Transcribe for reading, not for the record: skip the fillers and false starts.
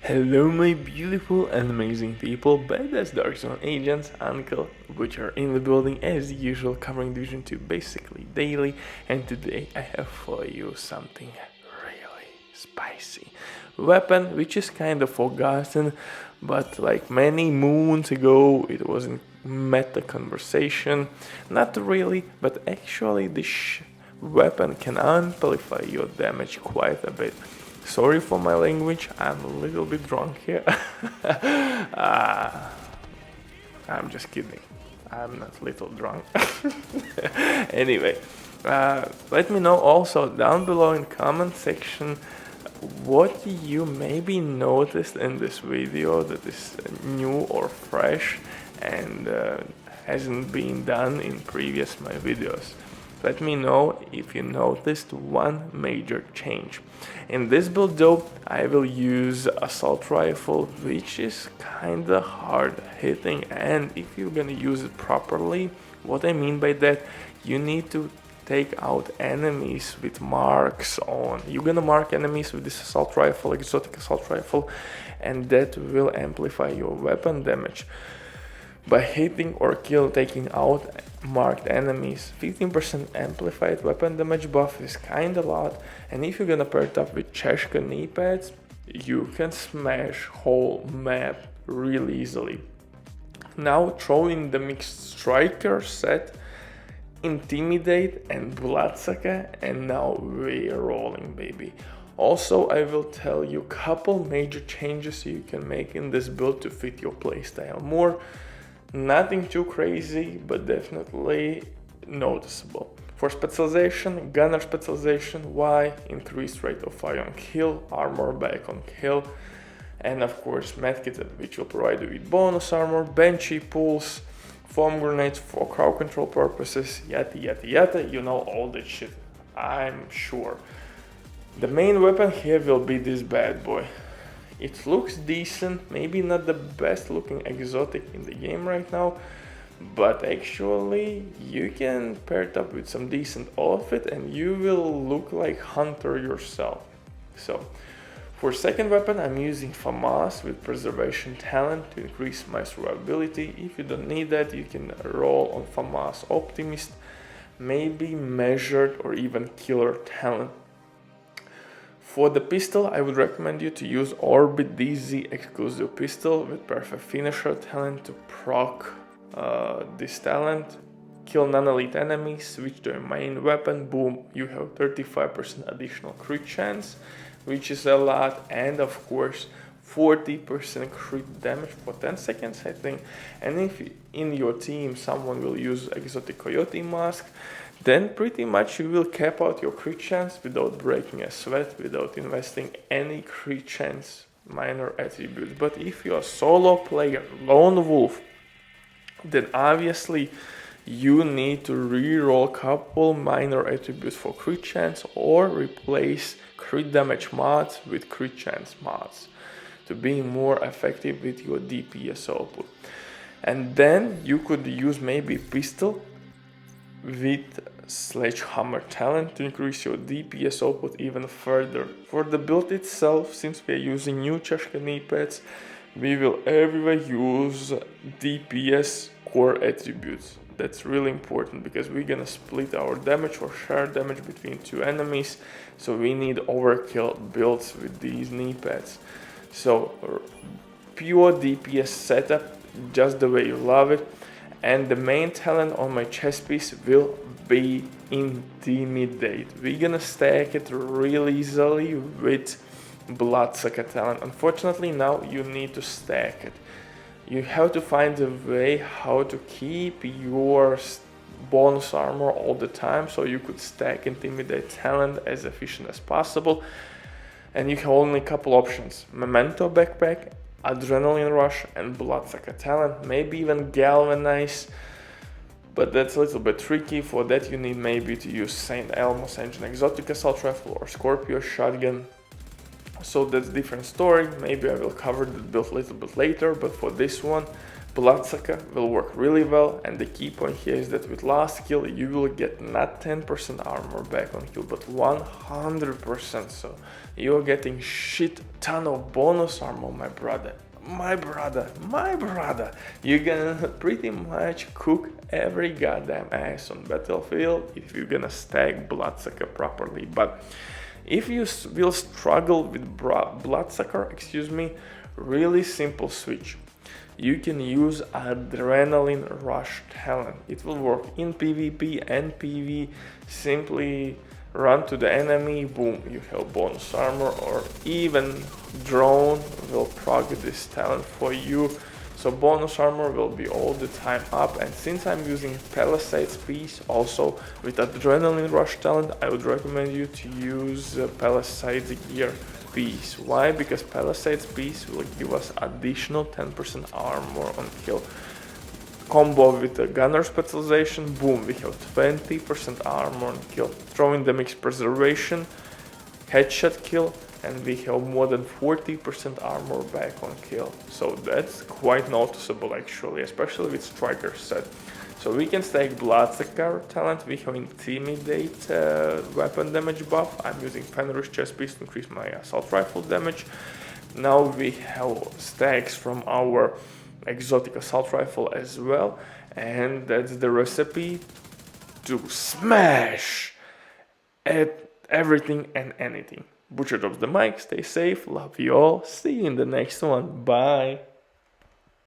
Hello my beautiful and amazing people, badass Dark Zone agents, Uncle, which are in the building as usual, covering Division 2 basically daily, and today I have for you something really spicy. Weapon which is kind of forgotten, but like many moons ago it was in meta conversation. Not really, but actually this weapon can amplify your damage quite a bit. Sorry for my language, I'm a little bit drunk here. I'm just kidding. I'm not little drunk. Anyway, let me know also down below in comment section what you maybe noticed in this video that is new or fresh and hasn't been done in previous my videos. Let me know if you noticed one major change. In this build though, I will use assault rifle, which is kinda hard hitting, and if you're gonna use it properly, what I mean by that, you need to take out enemies with marks on. You're gonna mark enemies with this assault rifle, exotic assault rifle, and that will amplify your weapon damage. By hitting or taking out marked enemies, 15% amplified weapon damage buff is kinda a lot, and if you're gonna pair it up with Cheshka knee pads, you can smash whole map really easily. Now throw in the mixed striker set, Intimidate and Bloodsucker, and now we're rolling, baby. Also, I will tell you a couple major changes you can make in this build to fit your playstyle more. Nothing too crazy, but definitely noticeable. For specialization, gunner specialization, why? Increased rate of fire on kill, armor back on kill, and of course medkit, which will provide you with bonus armor, benchy pulls, foam grenades for crowd control purposes, yada yada yada, you know all that shit, I'm sure. The main weapon here will be this bad boy. It looks decent, maybe not the best looking exotic in the game right now, but actually you can pair it up with some decent outfit and you will look like hunter yourself. So for second weapon I'm using FAMAS with preservation talent to increase my survivability. If you don't need that, you can roll on FAMAS Optimist, maybe measured or even killer talent. For the pistol, I would recommend you to use Orbit DZ exclusive pistol with perfect finisher talent to proc this talent. Kill non-elite enemies, switch to your main weapon, boom, you have 35% additional crit chance, which is a lot, and of course 40% crit damage for 10 seconds, I think. And if in your team someone will use exotic coyote mask, then pretty much you will cap out your crit chance without breaking a sweat, without investing any crit chance minor attributes. But if you're a solo player, lone wolf, then obviously you need to reroll couple minor attributes for crit chance or replace crit damage mods with crit chance mods to be more effective with your DPS output. And then you could use maybe pistol with sledgehammer talent to increase your DPS output even further. For the build itself, since we are using new Cheshka knee pads, we will everywhere use DPS core attributes. That's really important because we're gonna split our damage or share damage between two enemies, so we need overkill builds with these knee pads. So pure DPS setup, just the way you love it. And the main talent on my chest piece will be Intimidate. We're gonna stack it really easily with Bloodsucker talent. Unfortunately now you need to stack it. You have to find a way how to keep your bonus armor all the time, so you could stack Intimidate talent as efficient as possible. And you have only a couple options: Memento backpack, Adrenaline Rush, and Bloodsucker talent, maybe even Galvanize, but that's a little bit tricky. For that you need maybe to use St. Elmo's Engine Exotic Assault Rifle or Scorpio Shotgun. So that's different story. Maybe I will cover that build a little bit later, but for this one, Bloodsucker will work really well, and the key point here is that with last kill you will get not 10% armor back on kill, but 100%. So you're getting shit ton of bonus armor, my brother. You're gonna pretty much cook every goddamn ass on battlefield if you're gonna stack Bloodsucker properly. But if you will struggle with Bloodsucker, really simple switch. You can use Adrenaline Rush talent. It will work in PvP and PV. Simply run to the enemy, boom, you have bonus armor, or even drone will proc this talent for you. So bonus armor will be all the time up, and since I'm using Palisades piece also with Adrenaline Rush talent, I would recommend you to use Palisades gear piece. Why? Because Palisades piece will give us additional 10% armor on kill. Combo with the gunner specialization, boom, we have 20% armor on kill. Throwing damage preservation, headshot kill, and we have more than 40% armor back on kill. So that's quite noticeable actually, especially with striker set. So we can stack Bloodsucker talent, we have Intimidate weapon damage buff. I'm using Fenris chest piece to increase my assault rifle damage. Now we have stacks from our exotic assault rifle as well, and that's the recipe to smash at everything and anything. Butcher drops the mic, stay safe, love you all, see you in the next one, bye!